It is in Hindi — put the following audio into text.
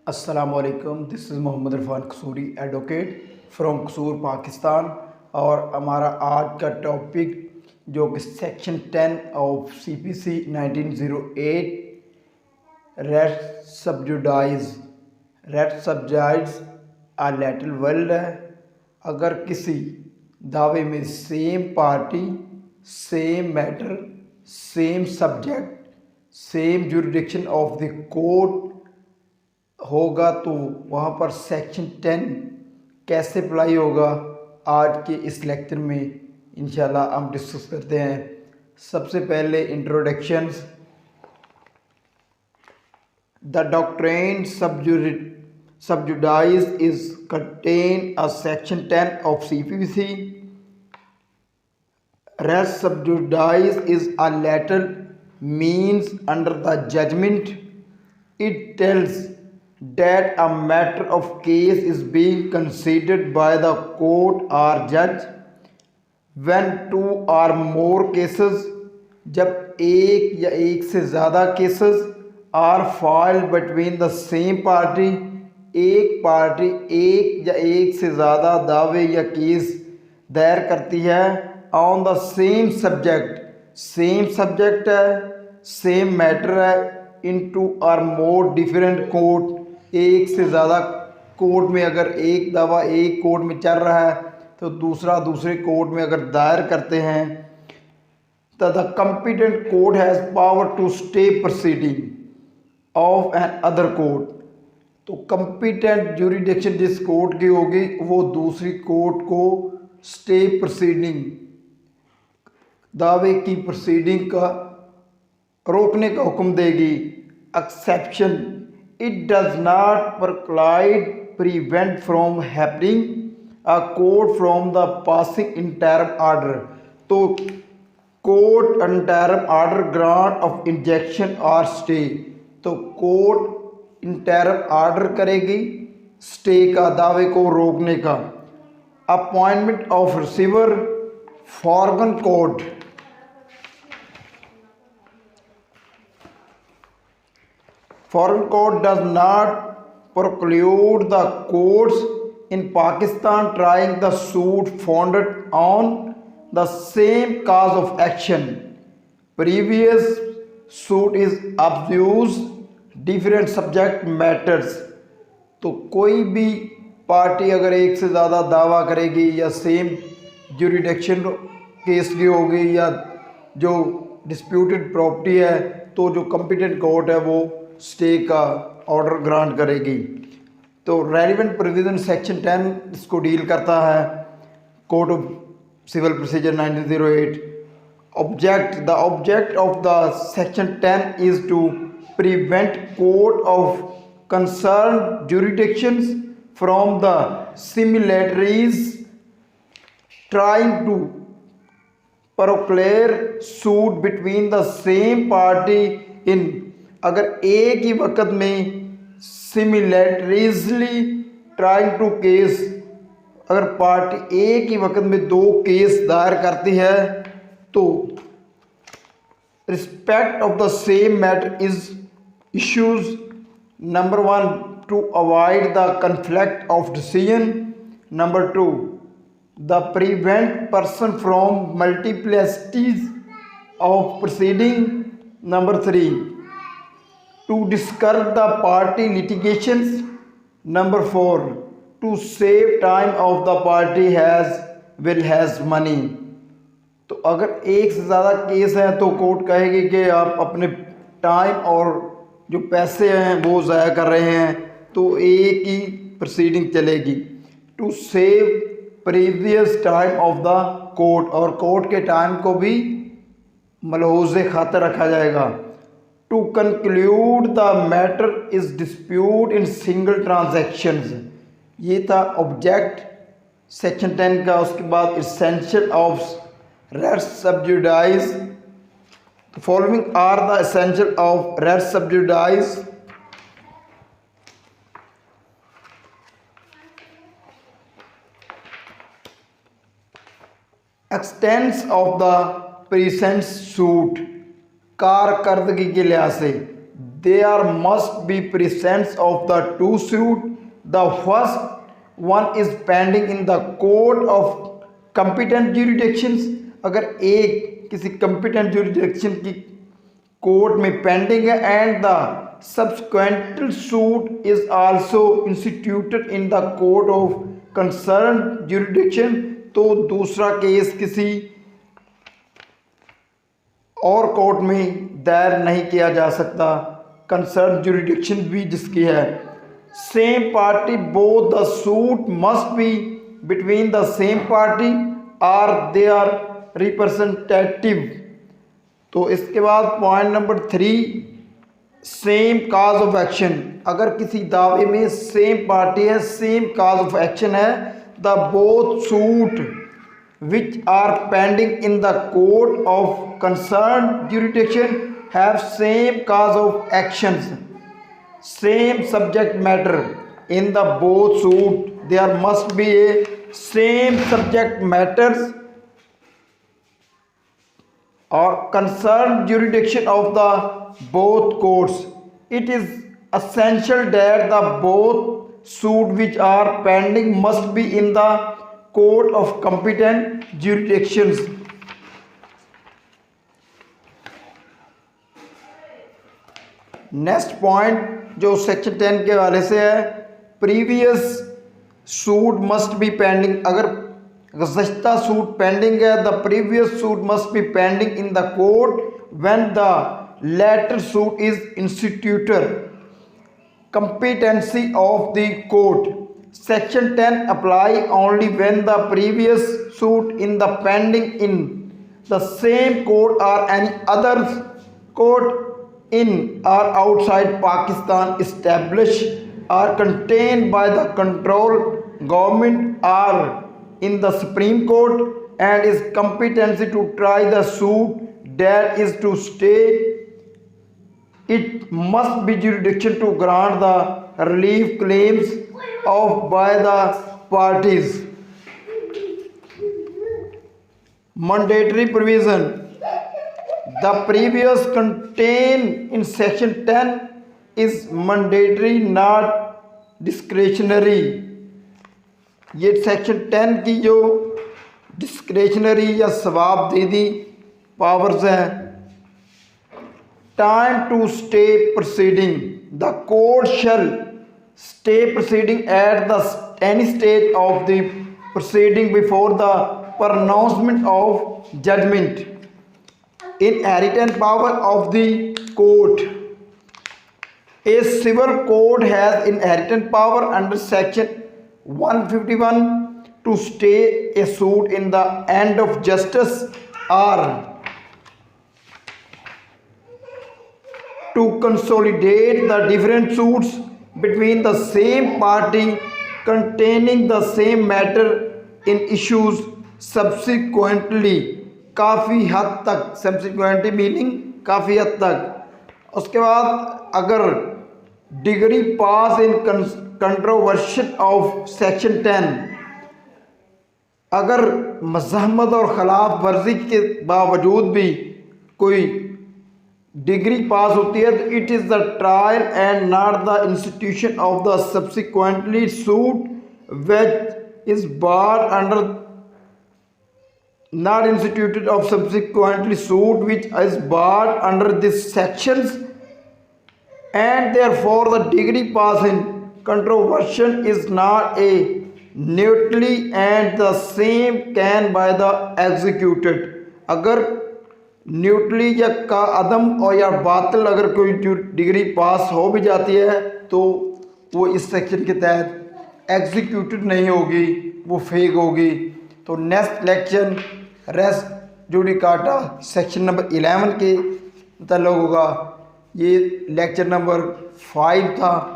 अस्सलामुअलैकुम, this is Mohammad Irfan Kasuri, advocate from Kasur Pakistan. और हमारा आज का टॉपिक जो कि section 10 of CPC 1908 res sub judice a lateral world है। अगर किसी दावे में same party, same matter, same subject, same jurisdiction of the court होगा तो वहाँ पर सेक्शन 10 कैसे अप्लाई होगा, आज के इस लेक्चर में इंशाल्लाह हम डिस्कस करते हैं। सबसे पहले introductions. The doctrine sub judice is contain a section 10 of CPC. Res subjudice is a lateral means under the judgment. It tells that a matter of case is being considered by the court or judge when two or more cases, जब एक या एक से ज़्यादा cases are filed between the same party, एक पार्टी एक या एक से ज़्यादा दावे या केस दायर करती है ऑन द सेम सब्जेक्ट है, सेम मैटर है, in two or more different court, एक से ज़्यादा कोर्ट में अगर एक दावा एक कोर्ट में चल रहा है तो दूसरा दूसरे कोर्ट में अगर दायर करते हैं तो the competent court has power to stay proceeding of another court. तो कॉम्पिटेंट ज्यूरिडिक्शन जिस कोर्ट की होगी वो दूसरी कोर्ट को स्टे प्रोसीडिंग, दावे की प्रोसीडिंग का रोकने का हुक्म देगी। Exception, it does not prevent from happening a court from the passing interim order. तो court interim order grant of injunction or stay, तो कोर्ट interim order करेगी स्टे का, दावे को रोकने का। Appointment of receiver, foreign court Foreign court does not preclude the courts in Pakistan trying the suit founded on the same cause of action. Previous suit is abuse different subject matters. तो कोई भी पार्टी अगर एक से ज़्यादा दावा करेगी या सेम ज्यूरिडिक्शन केस की होगी या जो डिस्प्यूटेड प्रॉपर्टी है तो जो कॉम्पिटेंट कोर्ट है वो स्टे का ऑर्डर ग्रांट करेगी। तो रेलिवेंट प्रोविजन सेक्शन 10 इसको डील करता है, code of civil procedure 1908। The object of the section 10 is to prevent court of concern jurisdictions from the similarities trying to proclaim suit between the same party in, अगर एक ही वक्त में सिमिलैरिटीजली ट्राइंग टू केस, अगर पार्टी एक ही वक्त में दो केस दायर करती है तो respect of the same matter is issues. Number 1, to avoid the conflict of decision. Number 2, the prevent person from multiplicities of proceeding. Number 3, to discourage the party litigations. Number 4, to save time of the party has money. तो अगर एक से ज़्यादा केस हैं तो कोर्ट कहेगी कि आप अपने टाइम और जो पैसे हैं वो ज़ाया कर रहे हैं, तो एक ही प्रोसीडिंग चलेगी। To save previous time of the court, और कोर्ट के टाइम को भी मलहूज़ खातर रखा जाएगा। To conclude the matter is dispute in single transactions, ये था ऑब्जेक्ट सेक्शन 10 का। उसके बाद essential of res sub judice, following are the essential of res sub judice. Existence of the present suit, कारकर्दगी के लिहाज से there must be presence of the two suit. The first one is pending in the court of competent jurisdictions. अगर एक किसी competent jurisdiction की कोर्ट में पेंडिंग है and the subsequent suit is also instituted in the court of concerned jurisdiction, तो दूसरा केस किसी और कोर्ट में दायर नहीं किया जा सकता, कंसर्न जुरिडिक्शन भी जिसकी है। Same party both the suit must be between the same party or they are representative. तो इसके बाद point number 3, same cause of action. अगर किसी दावे में सेम पार्टी है, सेम काज ऑफ एक्शन है, the both suit which are pending in the court of concerned jurisdiction have same cause of actions, same subject matter. In the both suit there must be a same subject matters or concerned jurisdiction of the both courts. It is essential that the both suit which are pending must be in the court of competent jurisdictions. Next point जो सेक्शन 10 के हवाले से है, previous suit must be pending. अगर गुज़श्ता सूट पेंडिंग है, the previous suit must be pending in the court when the latter suit is instituted. competency of the court. Section 10 apply only when the previous suit in the pending in the same court or any other court in or outside Pakistan established or contained by the controlled government or in the Supreme Court and is competency to try the suit that is to stay. It must be jurisdiction to grant the relief claims of by the parties. Mandatory provision. The previous contained in section 10 is mandatory, not discretionary. ये सेक्शन 10 की जो डिस्क्रेशनरी या सवाबदेही पावर्स हैं। Time to stay proceeding. The court shall stay proceeding at the any stage of the proceeding before the pronouncement of judgment. Inherent power of the court. A civil court has inherent power under section 151 to stay a suit in the end of justice or to consolidate the different suits between the same party containing the same matter in issues subsequently. काफ़ी हद तक subsequently meaning काफ़ी हद तक। उसके बाद अगर degree pass in controversial of section 10, अगर मज़ाहमत और खिलाफ वर्जी के बावजूद भी कोई डिग्री पास होती है, तो it is the trial and not the institution of the subsequently suit which is barred under not instituted of subsequently suit which is barred under this sections, and therefore the degree pass in controversial is not a neutrally and the same can by the executed. अगर न्यूट्रली या का अदम और या बातिल अगर कोई डिग्री पास हो भी जाती है तो वो इस सेक्शन के तहत एग्जीक्यूटेड नहीं होगी, वो फेक होगी। तो next lecture res judicata section number 11 के मतलब होगा। ये लेक्चर नंबर 5 था।